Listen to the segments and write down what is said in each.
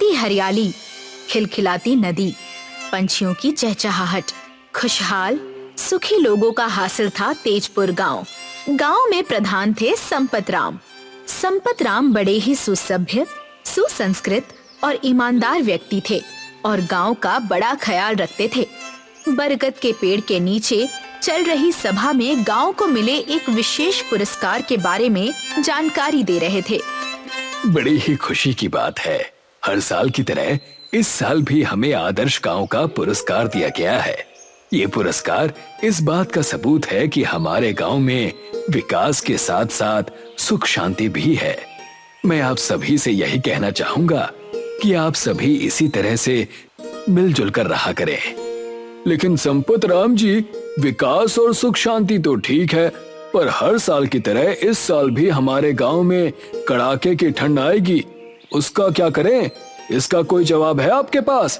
बढ़ती हरियाली, खिलखिलाती नदी, पंछियों की चहचहाहट, खुशहाल सुखी लोगों का हासिल था तेजपुर गांव। गांव में प्रधान थे संपत राम। संपत राम बड़े ही सुसभ्य, सुसंस्कृत और ईमानदार व्यक्ति थे और गांव का बड़ा ख्याल रखते थे। बरगद के पेड़ के नीचे चल रही सभा में गांव को मिले एक विशेष पुरस्कार के बारे में जानकारी दे रहे थे। बड़ी ही खुशी की बात है, हर साल की तरह इस साल भी हमें आदर्श गांव का पुरस्कार दिया गया है। ये पुरस्कार इस बात का सबूत है कि हमारे गांव में विकास के साथ साथ सुख शांति भी है। मैं आप सभी से यही कहना चाहूंगा कि आप सभी इसी तरह से मिलजुल कर रहा करें। लेकिन संपत राम जी, विकास और सुख शांति तो ठीक है, पर हर साल की तरह इस साल भी हमारे गांव में कड़ाके की ठंड आएगी, उसका क्या करें? इसका कोई जवाब है आपके पास?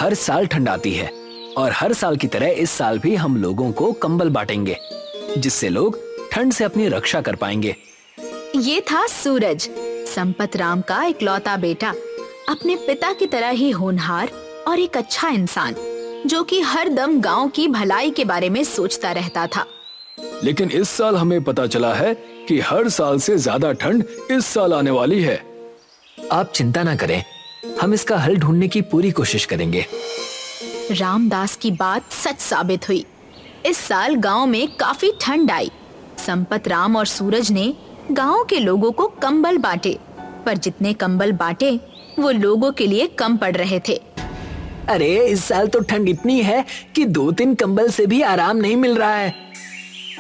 हर साल ठंड आती है और हर साल की तरह इस साल भी हम लोगों को कंबल बांटेंगे, जिससे लोग ठंड से अपनी रक्षा कर पाएंगे। ये था सूरज, संपत राम का इकलौता बेटा, अपने पिता की तरह ही होनहार और एक अच्छा इंसान, जो कि हर दम गांव की भलाई के बारे में सोचता रहता था। लेकिन इस साल हमें पता चला है कि हर साल से ज्यादा ठंड इस साल आने वाली है। आप चिंता ना करें, हम इसका हल ढूंढने की पूरी कोशिश करेंगे। रामदास की बात सच साबित हुई। इस साल गांव में काफी ठंड आई। संपत राम और सूरज ने गांव के लोगों को कंबल बांटे, पर जितने कंबल बांटे वो लोगों के लिए कम पड़ रहे थे। अरे इस साल तो ठंड इतनी है कि 2-3 कंबल से भी आराम नहीं मिल रहा है।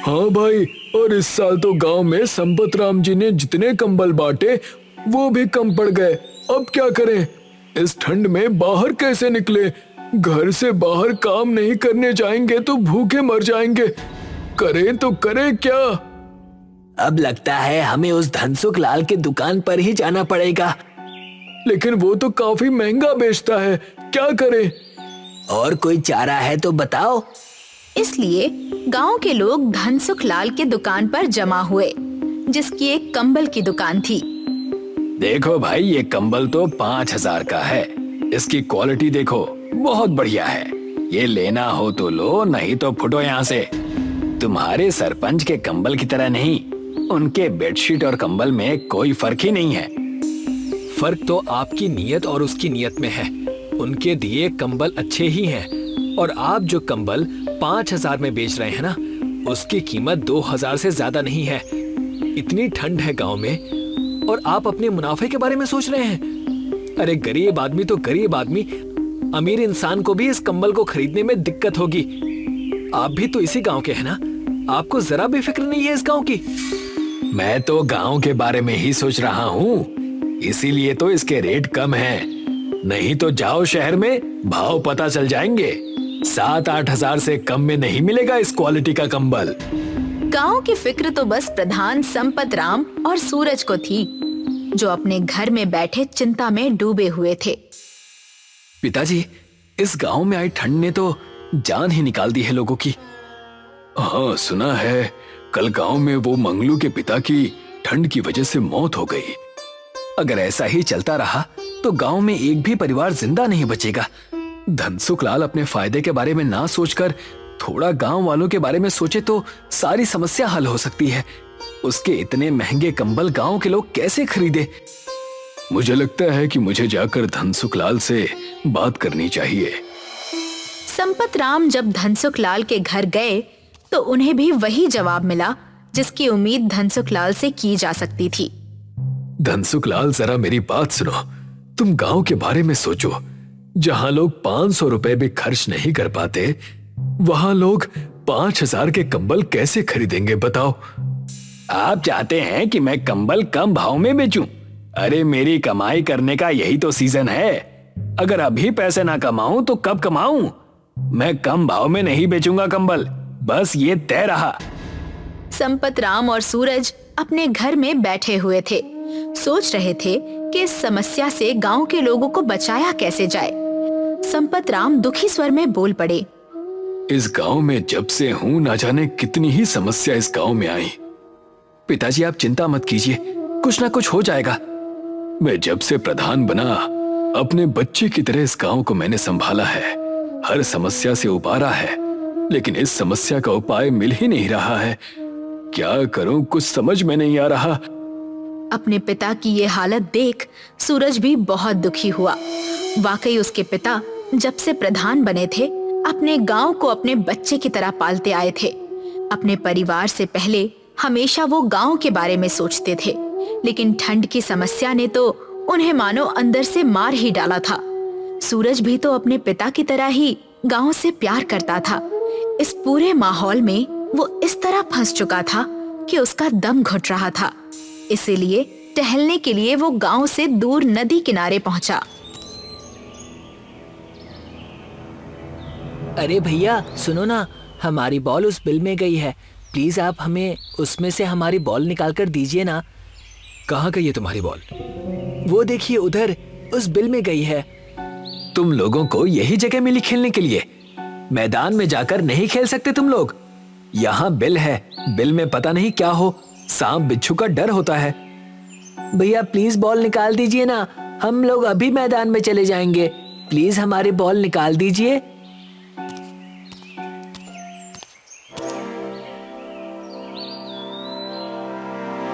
हाँ भाई, और इस साल तो गांव में संपत राम जी ने जितने कंबल बांटे वो भी कम पड़ गए। अब क्या करें? इस ठंड में बाहर कैसे निकले? घर से बाहर काम नहीं करने जाएंगे तो भूखे मर जाएंगे। करें तो करें क्या? अब लगता है हमें उस धनसुख लाल के दुकान पर ही जाना पड़ेगा। लेकिन वो तो काफी महंगा बेचता है, क्या करें? और कोई चारा है तो बताओ। इसलिए गांव के लोग धनसुख लाल के दुकान पर जमा हुए, जिसकी एक कंबल की दुकान थी। देखो भाई, ये कंबल तो 5000 का है। इसकी क्वालिटी देखो, बहुत बढ़िया है। ये लेना हो तो लो, नहीं तो फुटो यहाँ से। तुम्हारे सरपंच के कंबल की तरह नहीं, उनके बेडशीट और कंबल में कोई फर्क ही नहीं है। फर्क तो आपकी नीयत और उसकी नीयत में है। उनके दिए कंबल अच्छे ही हैं, और आप जो कंबल 5000 में बेच रहे हैं ना, उसकी कीमत 2000 से ज्यादा नहीं है। इतनी ठंड है गांव में और आप अपने मुनाफे के बारे में सोच रहे हैं। अरे गरीब आदमी तो गरीब आदमी, अमीर इंसान को भी इस कंबल को खरीदने में दिक्कत होगी। आप भी तो इसी गांव के हैं ना, आपको जरा भी फिक्र नहीं है इस गांव की? मैं तो गांव के बारे में ही सोच रहा हूँ, इसीलिए तो इसके रेट कम हैं। नहीं तो जाओ शहर में, भाव पता चल जाएंगे। 7-8 हजार से कम में नहीं मिलेगा इस क्वालिटी का कंबल। गांव की फिक्र तो बस प्रधान संपत राम और सूरज को थी, जो अपने घर में बैठे चिंता में डूबे हुए थे। पिताजी, इस गांव में आई ठंड ने तो जान ही निकाल दी है लोगों की। हाँ, सुना है कल गांव में वो मंगलू के पिता की ठंड की वजह से मौत हो गई। अगर ऐसा ही चलता रहा तो गांव में एक भी परिवार जिंदा नहीं बचेगा। धनसुख लाल अपने फायदे के बारे में ना सोचकर थोड़ा गांव वालों के बारे में सोचे तो सारी समस्या हल हो सकती है। उसके इतने महंगे कंबल गांव के लोग कैसे खरीदे? मुझे लगता है कि मुझे जाकर धनसुख लाल से बात करनी चाहिए। संपत राम जब धनसुख लाल के घर गए तो उन्हें भी वही जवाब मिला जिसकी उम्मीद धनसुख लाल से की जा सकती थी। धनसुख लाल, जरा मेरी बात सुनो। तुम गांव के बारे में सोचो। जहां लोग 500 रुपए भी खर्च नहीं कर पाते, वहां लोग 5000 के कंबल कैसे खरीदेंगे बताओ? आप चाहते हैं कि मैं कंबल कम भाव में बेचूं? अरे मेरी कमाई करने का यही तो सीजन है। अगर अभी पैसे ना कमाऊं तो कब कमाऊं? मैं कम भाव में नहीं बेचूंगा कंबल, बस ये तय रहा। संपत राम और सूरज अपने घर में बैठे हुए थे, सोच रहे थे कि इस समस्या से गांव के लोगों को बचाया कैसे जाए। संपत राम दुखी स्वर में बोल पड़े। इस गांव में जब से हूं, ना जाने कितनी ही समस्या इस गांव में आई। पिताजी, आप चिंता मत कीजिए, कुछ ना कुछ हो जाएगा। मैं जब से प्रधान बना अपने बच्चे की तरह इस गांव को मैंने संभाला है, हर समस्या से उबारा है, लेकिन इस समस्या का उपाय मिल ही नहीं रहा है। क्या करूं, कुछ समझ में नहीं आ रहा। अपने पिता की ये हालत देख सूरज भी बहुत दुखी हुआ। वाकई उसके पिता जब से प्रधान बने थे अपने गांव को अपने बच्चे की तरह पालते आए थे। अपने परिवार से पहले हमेशा वो गांव के बारे में सोचते थे, लेकिन ठंड की समस्या ने तो उन्हें मानो अंदर से मार ही डाला था। सूरज भी तो अपने पिता की तरह ही गांव से प्यार करता था। इस पूरे माहौल में वो इस तरह फंस चुका था कि उसका दम घुट रहा था। इसीलिए टहलने के लिए वो गांव से दूर नदी किनारे पहुंचा। अरे भैया सुनो ना, हमारी बॉल उस बिल में गई है, प्लीज आप हमें उसमें से हमारी बॉल निकाल कर दीजिए ना। कहाँ गई है तुम्हारी बॉल? वो देखिए उधर, उस बिल में गई है। तुम लोगों को यही जगह मिली खेलने के लिए? मैदान में जाकर नहीं खेल सकते तुम लोग? यहाँ बिल है, बिल में पता नहीं क्या हो, सांप बिच्छू का डर होता है। भैया प्लीज बॉल निकाल दीजिए ना, हम लोग अभी मैदान में चले जाएंगे, प्लीज हमारी बॉल निकाल दीजिए।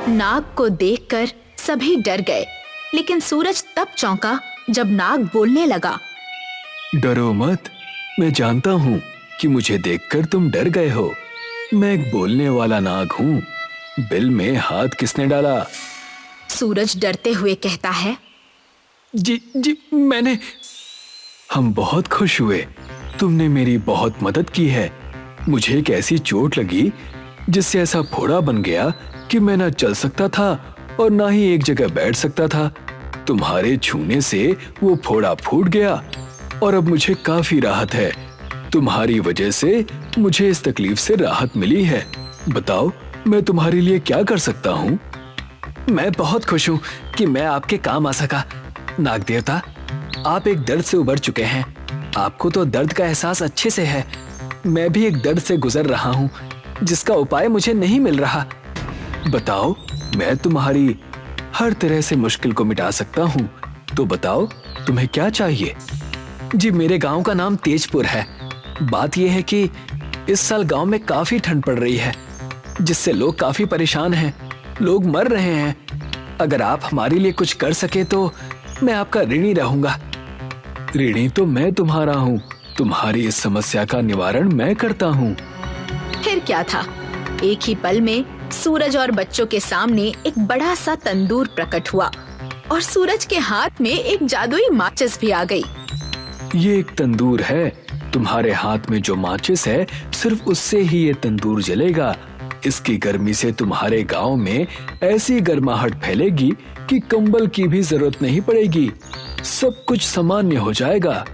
नाग को देखकर सभी डर गए, लेकिन सूरज तब चौंका जब नाग बोलने लगा। डरो मत, मैं जानता हूँ कि मुझे देखकर तुम डर गए हो। मैं एक बोलने वाला नाग हूँ। बिल में हाथ किसने डाला? सूरज डरते हुए कहता है, जी मैंने। हम बहुत खुश हुए, तुमने मेरी बहुत मदद की है। मुझे एक ऐसी चोट लगी जिससे ऐसा फोड़ा बन गया कि मैं ना चल सकता था और ना ही एक जगह बैठ सकता था। तुम्हारे छूने से वो फोड़ा फूट गया और अब मुझे काफी राहत है। तुम्हारी वजह से मुझे इस तकलीफ से राहत मिली है। बताओ मैं तुम्हारे लिए क्या कर सकता हूँ? मैं बहुत खुश हूँ कि मैं आपके काम आ सका। नाग देवता, आप एक दर्द से उबर चुके हैं, आपको तो दर्द का एहसास अच्छे से है। मैं भी एक दर्द से गुजर रहा हूँ जिसका उपाय मुझे नहीं मिल रहा। बताओ, मैं तुम्हारी हर तरह से मुश्किल को मिटा सकता हूँ। तो बताओ तुम्हें क्या चाहिए? जी मेरे गांव का नाम तेजपुर है। बात यह है कि इस साल गांव में काफी ठंड पड़ रही है, जिससे लोग काफी परेशान हैं, लोग मर रहे हैं। अगर आप हमारे लिए कुछ कर सके तो मैं आपका ऋणी रहूंगा। ऋणी तो मैं तुम्हारा हूँ, तुम्हारी इस समस्या का निवारण मैं करता हूँ। फिर क्या था, एक ही पल में सूरज और बच्चों के सामने एक बड़ा सा तंदूर प्रकट हुआ और सूरज के हाथ में एक जादुई माचिस भी आ गई। ये एक तंदूर है, तुम्हारे हाथ में जो माचिस है सिर्फ उससे ही ये तंदूर जलेगा। इसकी गर्मी से तुम्हारे गांव में ऐसी गर्माहट फैलेगी कि कंबल की भी जरूरत नहीं पड़ेगी, सब कुछ सामान्य हो जाएगा।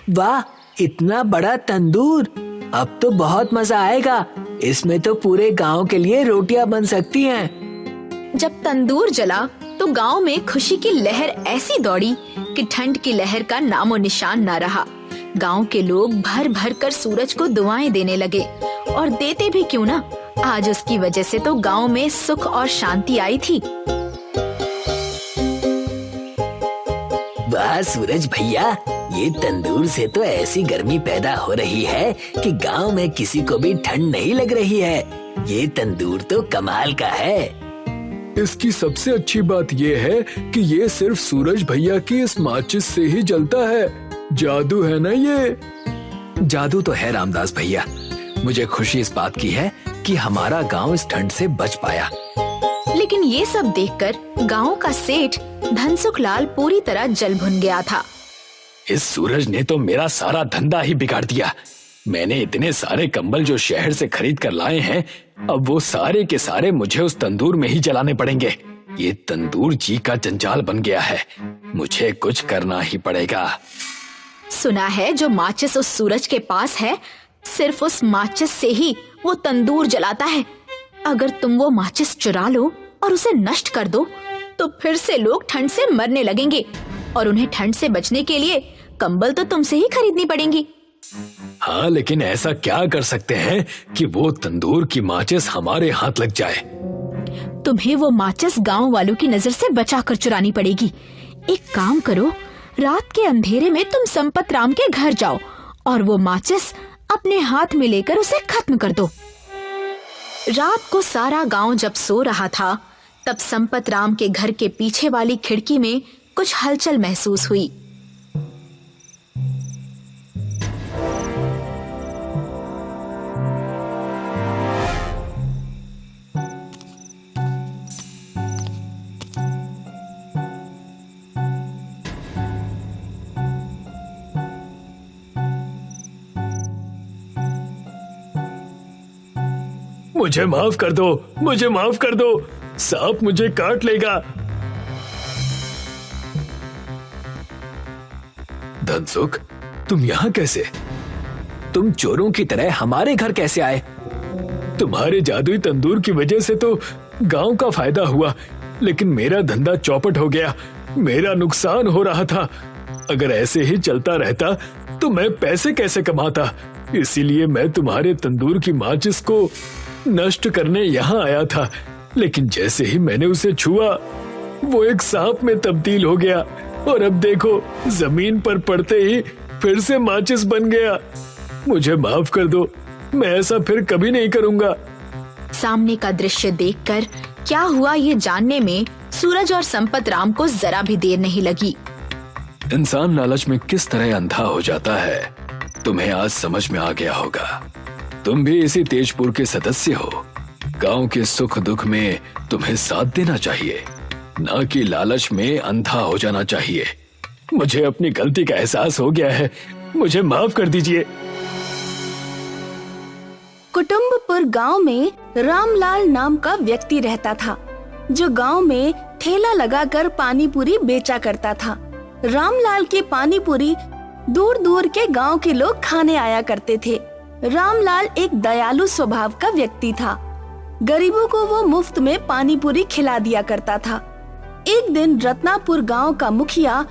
वाह, इतना बड़ा तंदूर, अब तो बहुत मजा आएगा। इसमें तो पूरे गांव के लिए रोटियां बन सकती हैं। जब तंदूर जला तो गांव में खुशी की लहर ऐसी दौड़ी कि ठंड की लहर का नामो निशान न रहा। गांव के लोग भर भर कर सूरज को दुआएं देने लगे, और देते भी क्यों ना, आज उसकी वजह से तो गांव में सुख और शांति आई थी। वाह सूरज भैया, ये तंदूर से तो ऐसी गर्मी पैदा हो रही है कि गांव में किसी को भी ठंड नहीं लग रही है। ये तंदूर तो कमाल का है। इसकी सबसे अच्छी बात ये है कि ये सिर्फ सूरज भैया की इस माचिस से ही जलता है। जादू है ना ये? जादू तो है रामदास भैया। मुझे खुशी इस बात की है कि हमारा गांव इस ठंड से बच पाया। लेकिन ये सब देखकर गांव का सेठ धनसुख लाल पूरी तरह जल भुन गया था। इस सूरज ने तो मेरा सारा धंधा ही बिगाड़ दिया। मैंने इतने सारे कंबल जो शहर से खरीद कर लाए हैं, अब वो सारे के सारे मुझे उस तंदूर में ही जलाने पड़ेंगे। ये तंदूर जी का जंजाल बन गया है, मुझे कुछ करना ही पड़ेगा। सुना है जो माचिस उस सूरज के पास है, सिर्फ उस माचिस से ही वो तंदूर जलाता है। अगर तुम वो माचिस चुरा लो और उसे नष्ट कर दो तो फिर से लोग ठंड से मरने लगेंगे, और उन्हें ठंड से बचने के लिए कंबल तो तुमसे ही खरीदनी पड़ेंगी। हाँ, लेकिन ऐसा क्या कर सकते हैं कि वो तंदूर की माचिस हमारे हाथ लग जाए? तुम्हें वो माचिस गांव वालों की नजर से बचा कर चुरानी पड़ेगी। एक काम करो, रात के अंधेरे में तुम संपत राम के घर जाओ और वो माचिस अपने हाथ में लेकर उसे खत्म कर दो। रात को सारा गांव जब सो रहा था, तब संपत राम के घर के पीछे वाली खिड़की में कुछ हलचल महसूस हुई। मुझे माफ कर दो, मुझे माफ कर दो, सांप मुझे काट लेगा। धनसुख, तुम यहाँ कैसे? तुम चोरों की तरह हमारे घर कैसे आए? तुम्हारे जादुई तंदूर की वजह से तो गांव का फायदा हुआ, लेकिन मेरा धंधा चौपट हो गया। मेरा नुकसान हो रहा था। अगर ऐसे ही चलता रहता तो मैं पैसे कैसे कमाता? इसीलिए मैं तुम्हारे तंदूर की माचिस को नष्ट करने यहाँ आया था, लेकिन जैसे ही मैंने उसे छुआ वो एक सांप में तब्दील हो गया और अब देखो जमीन पर पड़ते ही फिर से माचिस बन गया। मुझे माफ कर दो, मैं ऐसा फिर कभी नहीं करूंगा। सामने का दृश्य देखकर क्या हुआ ये जानने में सूरज और संपत राम को जरा भी देर नहीं लगी। इंसान लालच में किस तरह अंधा हो जाता है, तुम्हें आज समझ में आ गया होगा। तुम भी इसी तेजपुर के सदस्य हो। गांव के सुख दुख में तुम्हें साथ देना चाहिए, ना कि लालच में अंधा हो जाना चाहिए। मुझे अपनी गलती का एहसास हो गया है, मुझे माफ कर दीजिए। कुटुंबपुर गांव में रामलाल नाम का व्यक्ति रहता था, जो गांव में ठेला लगाकर पानी पूरी बेचा करता था। रामलाल की पानी पूरी दूर दूर के गांव के लोग खाने आया करते थे। रामलाल एक दयालु स्वभाव का व्यक्ति था। गरीबों को वो मुफ्त में पानी पूरी खिला दिया करता था। एक दिन रत्नापुर गांव का मुखिया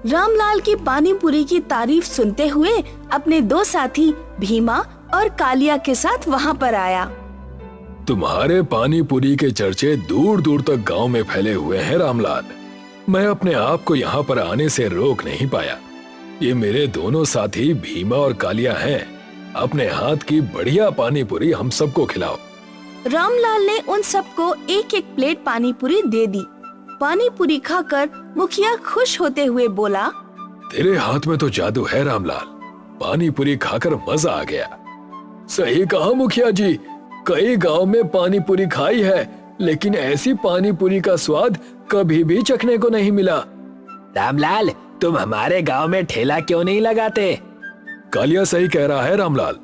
रामलाल की पानी पूरी की तारीफ सुनते हुए अपने दो साथी भीमा और कालिया के साथ वहां पर आया। तुम्हारे पानी पूरी के चर्चे दूर दूर तक गांव में फैले हुए हैं रामलाल। मैं अपने आप को यहाँ पर आने से रोक नहीं पाया। ये मेरे दोनों साथी भीमा और कालिया हैं। अपने हाथ की बढ़िया पानी पूरी हम सबको खिलाओ। रामलाल ने उन सबको एक एक प्लेट पानी पूरी दे दी। पानी पूरी खाकर मुखिया खुश होते हुए बोला, तेरे हाथ में तो जादू है रामलाल, पानी पूरी खाकर मजा आ गया। सही कहा मुखिया जी, कई गांव में पानी पूरी खाई है, लेकिन ऐसी पानी पूरी का स्वाद कभी भी चखने को नहीं मिला। रामलाल, तुम हमारे गांव में ठेला क्यों नहीं लगाते? कालिया सही कह रहा है रामलाल,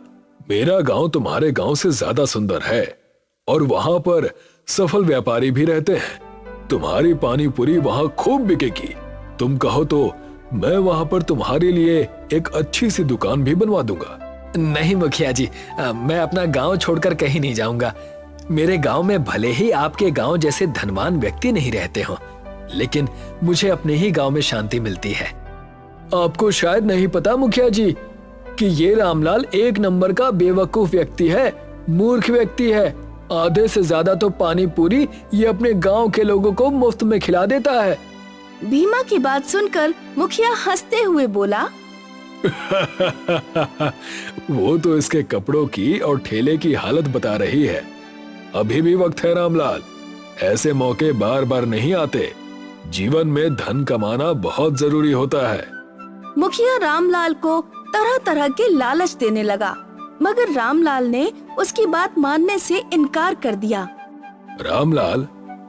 मेरा गांव तुम्हारे गांव से ज्यादा सुंदर है और वहां पर सफल व्यापारी भी रहते हैं। तुम्हारी पानी पूरी वहां खूब बिकेगी। तुम कहो तो मैं वहां पर तुम्हारे लिए एक अच्छी सी दुकान भी बनवा दूंगा। नहीं मुखिया जी, मैं अपना गांव छोड़कर कहीं नहीं जाऊंगा। मेरे गांव में भले ही आपके गांव जैसे धनवान व्यक्ति नहीं रहते हो, लेकिन मुझे अपने ही गांव में शांति मिलती है। आपको शायद नहीं पता मुखिया जी कि ये रामलाल एक नंबर का बेवकूफ व्यक्ति है, मूर्ख व्यक्ति है। आधे से ज्यादा तो पानी पूरी ये अपने गांव के लोगों को मुफ्त में खिला देता है। भीमा की बात सुनकर मुखिया हंसते हुए बोला, वो तो इसके कपड़ों की और ठेले की हालत बता रही है। अभी भी वक्त है रामलाल, ऐसे मौके बार बार नहीं आते। जीवन में धन कमाना बहुत जरूरी होता है। मुखिया रामलाल को तरह तरह के लालच देने लगा, मगर रामलाल ने उसकी बात मानने से इनकार कर दिया। रामलाल,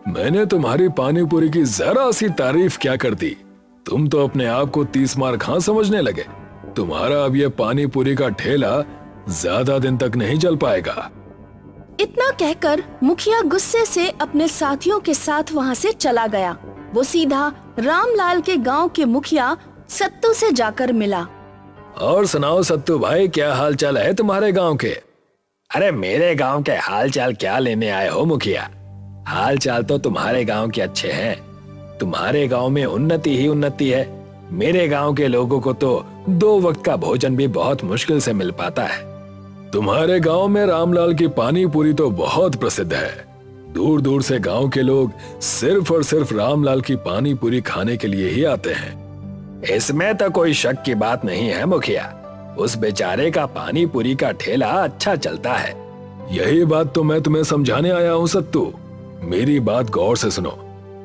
मैंने तुम्हारी पानी पूरी की जरा सी तारीफ क्या कर दी, तुम तो अपने आप को 30 मार खां समझने लगे। तुम्हारा अब ये पानी पूरी का ठेला ज्यादा दिन तक नहीं चल पाएगा। इतना कहकर मुखिया गुस्से से अपने साथियों के साथ वहाँ से चला गया। वो सीधा रामलाल के गांव के मुखिया सत्तू से जाकर मिला। और सुनाओ सत्तू भाई, क्या हाल चाल है तुम्हारे गांव के? अरे मेरे गांव के हाल चाल क्या लेने आए हो मुखिया? हाल चाल तो तुम्हारे गांव के अच्छे हैं। तुम्हारे गांव में उन्नति ही उन्नति है। मेरे गांव के लोगों को तो 2 वक्त का भोजन भी बहुत मुश्किल से मिल पाता है। तुम्हारे गांव में रामलाल की पानी पूरी तो बहुत प्रसिद्ध है। दूर दूर से गांव के लोग सिर्फ और सिर्फ रामलाल की पानी पूरी खाने के लिए ही आते हैं। इसमें तो कोई शक की बात नहीं है मुखिया। उस बेचारे का पानी पूरी का ठेला अच्छा चलता है। यही बात तो मैं तुम्हें समझाने आया हूँ सत्तू। मेरी बात गौर से सुनो।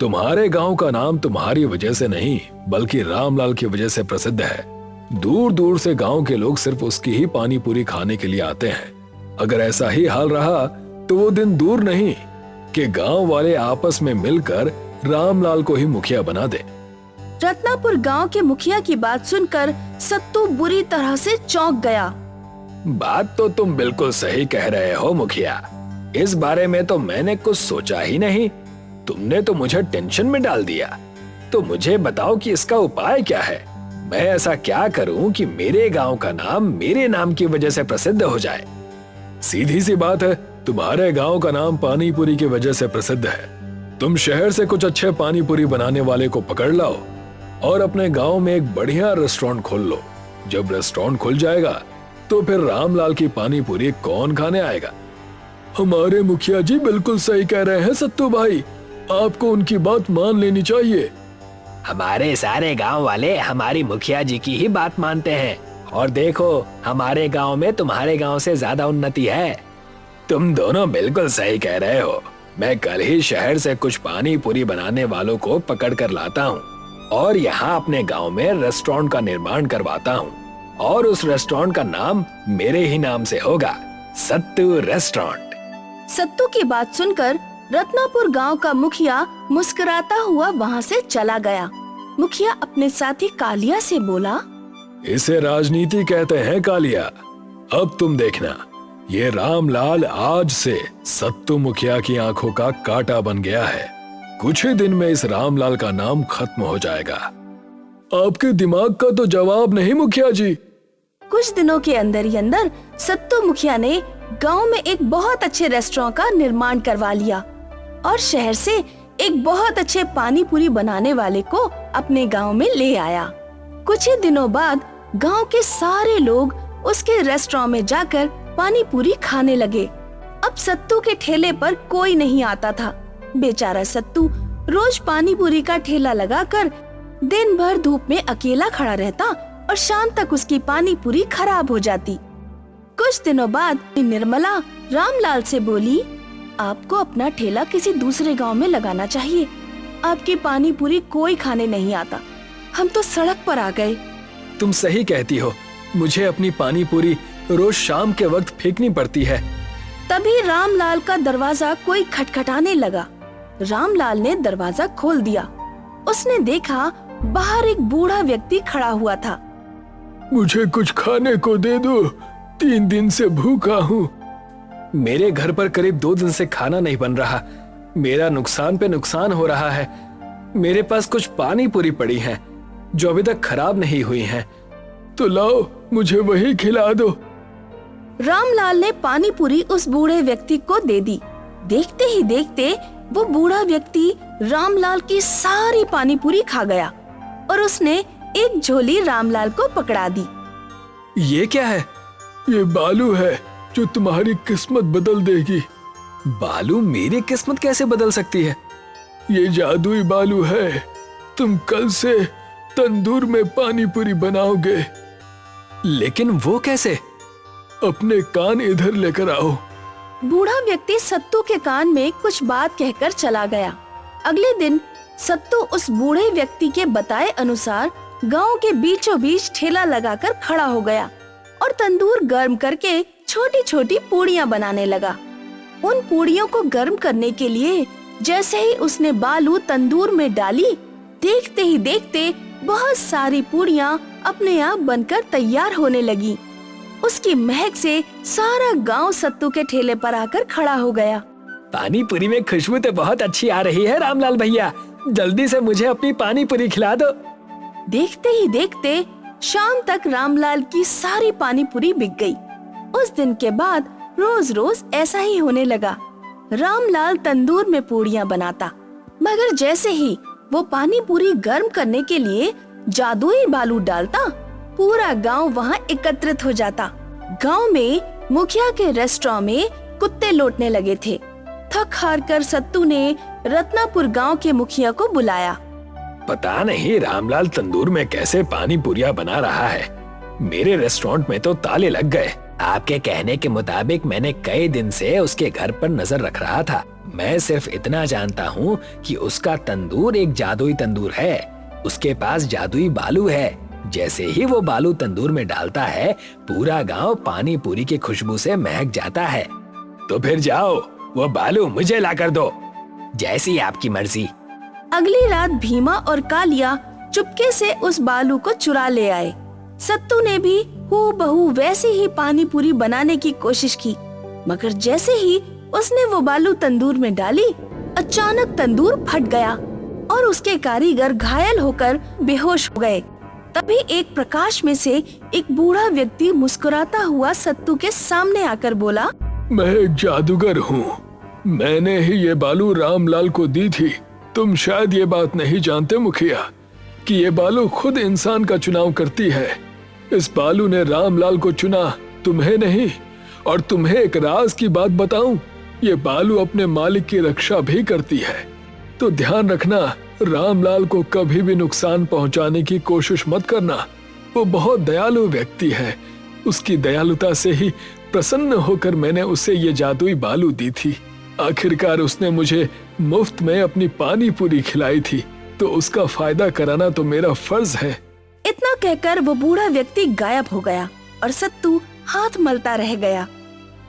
तुम्हारे गांव का नाम तुम्हारी वजह से नहीं बल्कि रामलाल की वजह से प्रसिद्ध है। दूर दूर से गांव के लोग सिर्फ उसकी ही पानी पूरी खाने के लिए आते हैं। अगर ऐसा ही हाल रहा तो वो दिन दूर नहीं कि गांव वाले आपस में मिलकर रामलाल को ही मुखिया बना दे। रत्नापुर गांव के मुखिया की बात सुनकर सत्तू बुरी तरह से चौंक गया। बात तो तुम बिल्कुल सही कह रहे हो मुखिया। इस बारे में तो मैंने कुछ सोचा ही नहीं। तुमने तो मुझे टेंशन में डाल दिया। तो मुझे बताओ कि इसका उपाय क्या है। मैं ऐसा क्या करूं कि मेरे गांव का नाम मेरे नाम की वजह से प्रसिद्ध हो जाए। सीधी सी बात है, तुम्हारे गांव का नाम पानी पूरी की वजह से प्रसिद्ध है। तुम शहर से कुछ अच्छे पानी पूरी बनाने वाले को पकड़ लाओ और अपने गांव में एक बढ़िया रेस्टोरेंट खोल लो। जब रेस्टोरेंट खुल जाएगा तो फिर रामलाल की पानी पूरी कौन खाने आएगा। हमारे मुखिया जी बिल्कुल सही कह रहे हैं सत्तू भाई, आपको उनकी बात मान लेनी चाहिए। हमारे सारे गांव वाले हमारी मुखिया जी की ही बात मानते हैं और देखो हमारे गांव में तुम्हारे गांव से ज्यादा उन्नति है। तुम दोनों बिल्कुल सही कह रहे हो। मैं कल ही शहर से कुछ पानी पूरी बनाने वालों को पकड़ कर लाता हूँ और यहाँ अपने गांव में रेस्टोरेंट का निर्माण करवाता हूँ और उस रेस्टोरेंट का नाम मेरे ही नाम से होगा, सत्तू रेस्टोरेंट। सत्तू की बात सुनकर रत्नापुर गांव का मुखिया मुस्कुराता हुआ वहां से चला गया। मुखिया अपने साथी कालिया से बोला, इसे राजनीति कहते हैं कालिया। अब तुम देखना, ये रामलाल आज से सत्तू मुखिया की आंखों का कांटा बन गया है। कुछ ही दिन में इस रामलाल का नाम खत्म हो जाएगा। आपके दिमाग का तो जवाब नहीं मुखिया जी। कुछ दिनों के अंदर ही अंदर सत्तू मुखिया ने गांव में एक बहुत अच्छे रेस्टोरेंट का निर्माण करवा लिया और शहर से एक बहुत अच्छे पानी पूरी बनाने वाले को अपने गांव में ले आया। कुछ ही दिनों बाद गांव के सारे लोग उसके रेस्टोरेंट में जाकर पानी पूरी खाने लगे। अब सत्तू के ठेले पर कोई नहीं आता था। बेचारा सत्तू रोज पानी पूरी का ठेला लगाकर दिन भर धूप में अकेला खड़ा रहता और शाम तक उसकी पानी पूरी खराब हो जाती। कुछ दिनों बाद निर्मला रामलाल से बोली, आपको अपना ठेला किसी दूसरे गांव में लगाना चाहिए। आपकी पानी पूरी कोई खाने नहीं आता। हम तो सड़क पर आ गए। तुम सही कहती हो। मुझे अपनी पानी पूरी रोज शाम के वक्त फेंकनी पड़ती है। तभी रामलाल का दरवाजा कोई खटखटाने लगा। रामलाल ने दरवाजा खोल दिया। उसने देखा बाहर एक बूढ़ा व्यक्ति खड़ा हुआ था। मुझे कुछ खाने को दे दो, 3 दिन से भूखा हूँ। मेरे घर पर करीब 2 दिन से खाना नहीं बन रहा। मेरा नुकसान पे नुकसान हो रहा है। मेरे पास कुछ पानी पूरी पड़ी है जो अभी तक खराब नहीं हुई हैं। तो लाओ, मुझे वही खिला दो। रामलाल ने पानी पूरी उस बूढ़े व्यक्ति को दे दी। देखते ही देखते वो बूढ़ा व्यक्ति रामलाल की सारी पानी पूरी खा गया और उसने एक झोली रामलाल को पकड़ा दी। ये क्या है? ये बालू है जो तुम्हारी किस्मत बदल देगी। बालू मेरी किस्मत कैसे बदल सकती है? ये जादुई बालू है। तुम कल से तंदूर में पानी पूरी बनाओगे। लेकिन वो कैसे? अपने कान इधर लेकर आओ। बूढ़ा व्यक्ति सत्तू के कान में कुछ बात कहकर चला गया। अगले दिन सत्तू उस बूढ़े व्यक्ति के बताए अनुसार गांव के बीचों बीच ठेला लगाकर खड़ा हो गया और तंदूर गर्म करके छोटी छोटी पूड़ियां बनाने लगा। उन पूड़ियों को गर्म करने के लिए जैसे ही उसने बालू तंदूर में डाली, देखते ही देखते बहुत सारी पूड़ियां अपने आप बनकर तैयार होने लगी। उसकी महक से सारा गांव सत्तू के ठेले पर आकर खड़ा हो गया। पानी पूरी में खुशबू तो बहुत अच्छी आ रही है रामलाल भैया। जल्दी से मुझे अपनी पानी पूरी खिला दो। देखते ही देखते शाम तक रामलाल की सारी पानी पूरी बिक गई। उस दिन के बाद रोज रोज ऐसा ही होने लगा। रामलाल तंदूर में पूड़ियां बनाता, मगर जैसे ही वो पानी पूरी गर्म करने के लिए जादुई बालू डालता, पूरा गांव वहां एकत्रित हो जाता। गांव में मुखिया के रेस्टोरेंट में कुत्ते लौटने लगे थे। थक हार कर सत्तू ने रत्नापुर गांव के मुखिया को बुलाया। पता नहीं रामलाल तंदूर में कैसे पानी पूरियां बना रहा है। मेरे रेस्टोरेंट में तो ताले लग गए। आपके कहने के मुताबिक मैंने कई दिन से उसके घर पर नजर रख रहा था। मैं सिर्फ इतना जानता हूँ कि उसका तंदूर एक जादुई तंदूर है। उसके पास जादुई बालू है। जैसे ही वो बालू तंदूर में डालता है, पूरा गांव पानी पूरी की खुशबू से महक जाता है। तो फिर जाओ, वो बालू मुझे ला कर दो। जैसी आपकी मर्जी। अगली रात भीमा और कालिया चुपके से उस बालू को चुरा ले आए। सत्तू ने भी हूबहू वैसी ही पानी पूरी बनाने की कोशिश की, मगर जैसे ही उसने वो बालू तंदूर में डाली, अचानक तंदूर फट गया और उसके कारीगर घायल होकर बेहोश हो गए। तभी एक प्रकाश में से एक बूढ़ा व्यक्ति मुस्कुराता हुआ सत्तू के सामने आकर बोला, मैं एक जादूगर हूँ। मैंने ही ये बालू रामलाल को दी थी। तुम शायद ये बात नहीं जानते मुखिया कि ये बालू खुद इंसान का चुनाव करती है। इस बालू ने रामलाल को चुना, तुम्हें नहीं। और तुम्हें एक राज की बात बताऊं, ये बालू अपने मालिक की रक्षा भी करती है। तो ध्यान रखना, रामलाल को कभी भी नुकसान पहुंचाने की कोशिश मत करना। वो बहुत दयालु व्यक्ति है। उसकी दयालुता से ही प्रसन्न होकर मैंने उसे ये जादुई बालू दी थी। आखिरकार उसने मुझे मुफ्त में अपनी पानी पूरी खिलाई थी, तो उसका फायदा कराना तो मेरा फर्ज है। इतना कहकर वो बूढ़ा व्यक्ति गायब हो गया और सत्तू हाथ मलता रह गया।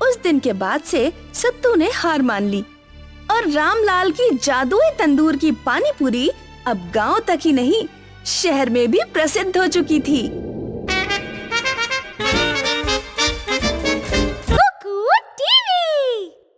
उस दिन के बाद से सत्तू ने हार मान ली और रामलाल की जादुई तंदूर की पानी पूरी अब गांव तक ही नहीं, शहर में भी प्रसिद्ध हो चुकी थी।